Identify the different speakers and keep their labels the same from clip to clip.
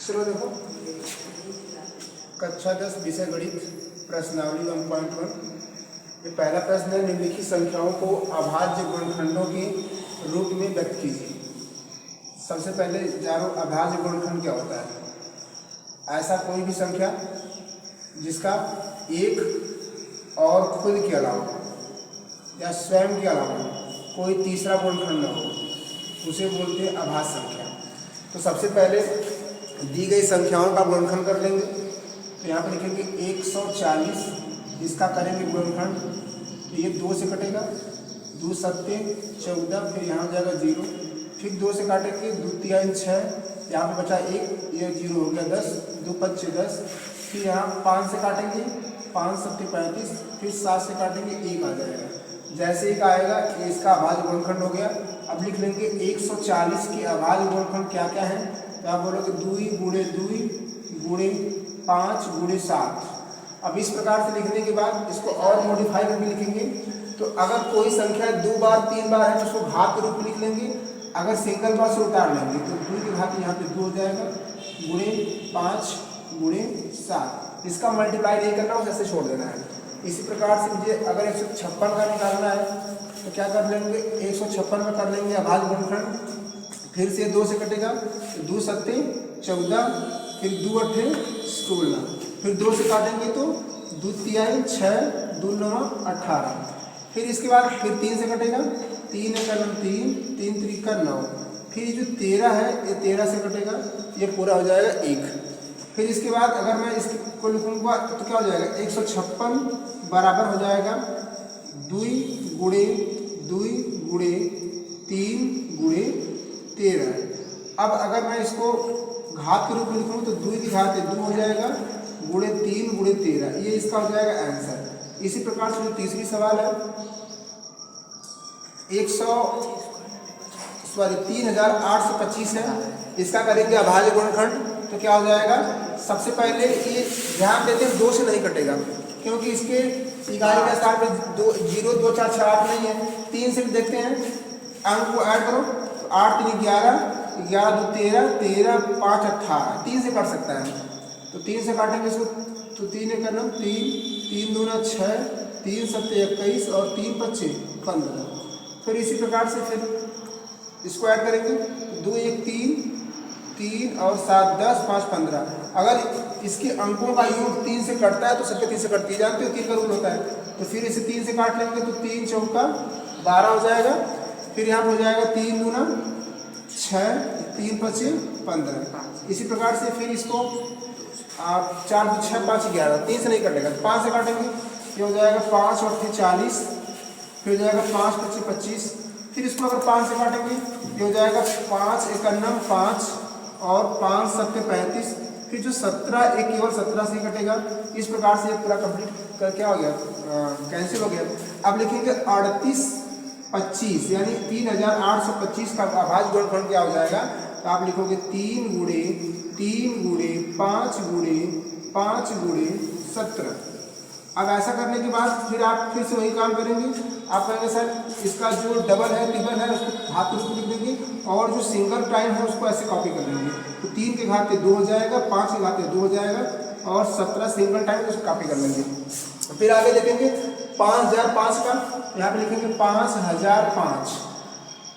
Speaker 1: चलो देखो, कक्षा 10 विषय गणित प्रश्नावली 1.1। ये पहला प्रश्न है, निम्नलिखित संख्याओं को अभाज्य गुणनखंडों के रूप में व्यक्त कीजिए। सबसे पहले जानो अभाज्य गुणनखंड क्या होता है। ऐसा कोई भी संख्या जिसका एक और खुद के अलावा या स्वयं के अलावा कोई तीसरा गुणनखंड न हो, उसे बोलते हैं अभाज्य संख्या। तो सबसे पहले दी गई संख्याओं का गुणनखंड कर लेंगे। तो यहाँ पर लिखेंगे 140, इसका करेंगे गुणनखंड। तो ये 2 से कटेगा, 2 सत्ते 14, फिर यहाँ हो जाएगा 0, फिर 2 से काटेंगे, 2 तिहाई 6, यहाँ पर बचा 1, ये 0 हो गया 10, 2 पच्चे 10, फिर यहाँ 5 से काटेंगे, 5 सत्ते 35, फिर 7 से काटेंगे, 1 आ जाएगा। जैसे 1 आएगा ये इसका अभाज्य गुणनखंड हो गया। अब लिख लेंगे 140 के अभाज्य गुणनखंड क्या क्या है। तो आप बोलोगे 2 गुणे 2 गुणे 5 गुणे 7। अब इस प्रकार से लिखने के बाद इसको और मॉडिफाई करके लिखेंगे। तो अगर कोई संख्या 2 बार 3 बार है तो उसको घात के रूप में लिख लेंगे। अगर सिंगल बार से उतार लेंगे तो 2 की घात यहाँ पे 2 हो जाएगा, गुणे 5 गुणे 7। इसका मल्टीप्लाई नहीं करना, उसे ऐसे छोड़ देना है। इसी प्रकार से मुझे अगर 156 का निकालना है तो क्या कर लेंगे, 156 में कर लेंगे अभाज्य गुणनखंड। फिर से 2 से कटेगा, तो 2 सत्ते 14, फिर 2 अट्ठे 16, फिर 2 से काटेंगे तो 2 तिहाई 6, 2 9 18, फिर इसके बाद फिर 3 से कटेगा, 3 एक 3, 3 त्रिका 9, फिर जो 13 है ये 13 से कटेगा, ये पूरा हो जाएगा 1। फिर इसके बाद अगर मैं इसको लिखूँगा तो क्या हो जाएगा, 156 बराबर हो जाएगा 2 गुणे 2 गुणे 3 गुणे 13। अब अगर मैं इसको घात के रूप में लिखूँ तो 2 की घात 2 हो जाएगा, गुणे 3 गुणे 13, ये इसका हो जाएगा आंसर। इसी प्रकार से जो तीसरी सवाल है 3825 है, इसका करेंगे अभाज्य गुणनखंड। तो क्या हो जाएगा, सबसे पहले ये ध्यान देते हैं 2 से नहीं कटेगा, क्योंकि इसके इकाई के स्थान पे 0 2 4 6 8 नहीं है। 3 से भी देखते हैं, अंक को ऐड करो तो 8 3 11, 11 2 13, 13 5 18, 3 से काट सकता है। तो 3 से काटेंगे इसको, तो 3 एक 3, 3 दूना 6, 3 सत्ते 21 और 3 पच्चे 15। फिर इसी प्रकार से फिर इसको ऐड करेंगे, 2 1 3, 3 और 7 10, 5 15। अगर इसके अंकों का योग 3 से कटता है तो सबके 3 से कटती है, जानते हो 3 का रूल होता है। तो फिर इसे 3 से काट लेंगे तो 3 चौका 12 हो जाएगा। फिर यहाँ पर हो जाएगा 3 दूना 6, 3 पच्चे 15। इसी प्रकार से फिर इसको आप 4 2 6 5 11, 3 से नहीं कटेगा तो 5 से काटेंगे, ये हो जाएगा 5 और 40, फिर हो जाएगा 5 पच्चे 25। फिर इसको अगर 5 से काटेंगे ये हो जाएगा 5 51 5 और 5 सत्ते 35, फिर जो 17 एक केवल 17 से कटेगा। इस प्रकार से ये पूरा कंप्लीट कर क्या हो गया, कैंसिल हो गया। अब लिखेंगे 3825 यानी 3825 का अभाज्य गुणनखंड क्या हो जाएगा। तो आप लिखोगे 3 गुणे 3 गुणे 5 गुणे 5 गुणे 17। अब ऐसा करने के बाद फिर आप फिर से वही काम करेंगे। आप कहेंगे सर इसका जो डबल है ट्रिपल है उसको घात रूप में लिख देंगे, और जो सिंगल टाइम है उसको ऐसे कॉपी कर लेंगे। तो 3 के घात 2 हो जाएगा, 5 के घात 2 हो जाएगा, और 17 सिंगल टाइम उसको कॉपी कर लेंगे। फिर आगे देखेंगे 5005 का, यहाँ पे लिखेंगे 5005।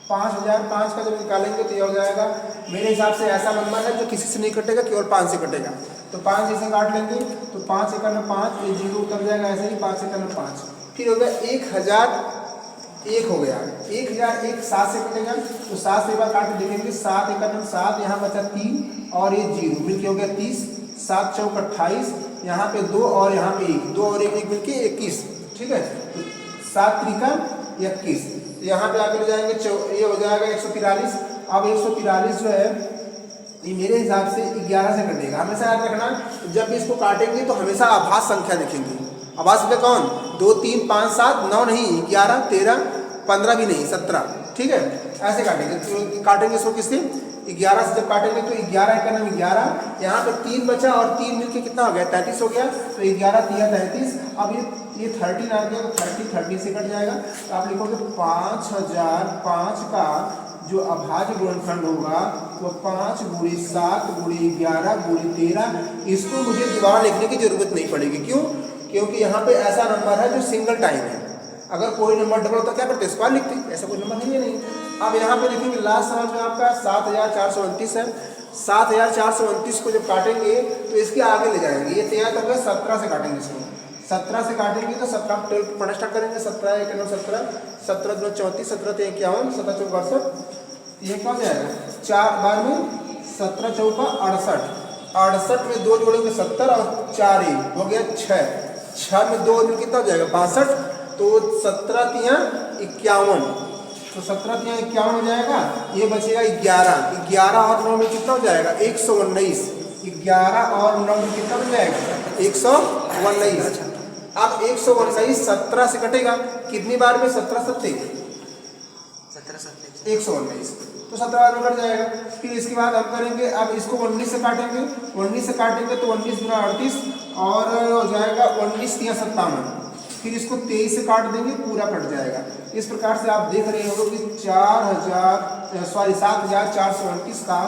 Speaker 1: 5005 का जब निकालेंगे तो यह हो जाएगा, मेरे हिसाब से ऐसा नंबर है जो किसी से नहीं कटेगा, केवल 5 से कटेगा। तो 5 जैसे काट लेंगे तो 5 एक 5, ये 0 उतर जाएगा, ऐसे ही 5 एक 5। फिर हो गया 1001 हो गया, 1001 7 से कटेगा, तो 7 से एक बार काट के देखेंगे, 7 एक 7, यहाँ बचा 3 और ये 0 मिलके हो गया 30, 7 चौक 28, यहाँ पे 2 और यहाँ पे 1, 2 और 1 मिलके 21। ठीक है, 7 त्रिका 21, यहाँ पे आकर जाएंगे ये हो जाएगा 143। अब 143 जो है ये मेरे हिसाब से 11 से कटेगा। हमेशा याद रखना, जब भी इसको काटेंगे तो हमेशा आभाज्य संख्या लिखेंगे। आभाज्य संख्या कौन, 2 3 5 7 9 नहीं, 11 13 15 भी नहीं, 17। ठीक है, ऐसे काटेंगे। तो काटेंगे इसको किससे, 11 से जब काटेंगे तो 11 का नाम 11, यहाँ पे 3 बचा और 3 मिलके कितना हो गया, 33 हो गया। तो 11 3 33। अब ये 13 आ गया तो 30 से कट जाएगा। तो आप लिखोगे 5005 का जो अभाज्य गुणनखंड होगा वो 5 × 7 × 11 × 13, इसको मुझे दोबारा लिखने की जरूरत नहीं पड़ेगी। क्यों? क्योंकि यहाँ पे ऐसा नंबर है जो सिंगल टाइम है। अगर कोई नंबर डबल होता क्या करते, स्क्वायर लिखते, ऐसा कोई नंबर है नहीं। अब यहाँ पे देखेंगे लास्ट सवाल जो आपका 7429 है। 7429 को जब काटेंगे तो इसके आगे ले जाएंगे, ये तैयार करके 17 से काटेंगे इसको। 17 से काटेंगे तो 17 पढ़ना स्टार्ट करेंगे। 17 × 1 = 17, 17 × 2 = 34, 17 × 3 = 51, 17 × 4 = 68। ये क्या हो जाएगा 4 बार में 17 × 4 = 68। 68 में 2 जोड़ेंगे 70 और 4 हो गया 6। 6 में 2 जो कितना हो जाएगा 62, तो 17 × 3 = 51, तो 17 × 3 = 51 हो जाएगा। ये बचेगा 11, 11 और 9 में कितना हो जाएगा 119, 11 और 9 में कितना हो जाएगा 119। अब 119 17 से कटेगा, कितनी बार में 17 सत्ते 119, तो 17 बार में कट जाएगा। फिर इसके बाद हम करेंगे, अब इसको 19 से काटेंगे। 19 से काटेंगे तो 19 × 38 और हो जाएगा 19 × 3 = 57। फिर इसको 23 से काट देंगे, पूरा कट जाएगा। इस प्रकार से आप देख रहे हो कि 7429 का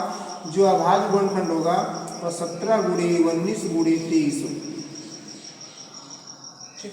Speaker 1: जो अभाज्य गुणनखंड होगा वह 17 × 19 × 23 होगा। ठीक।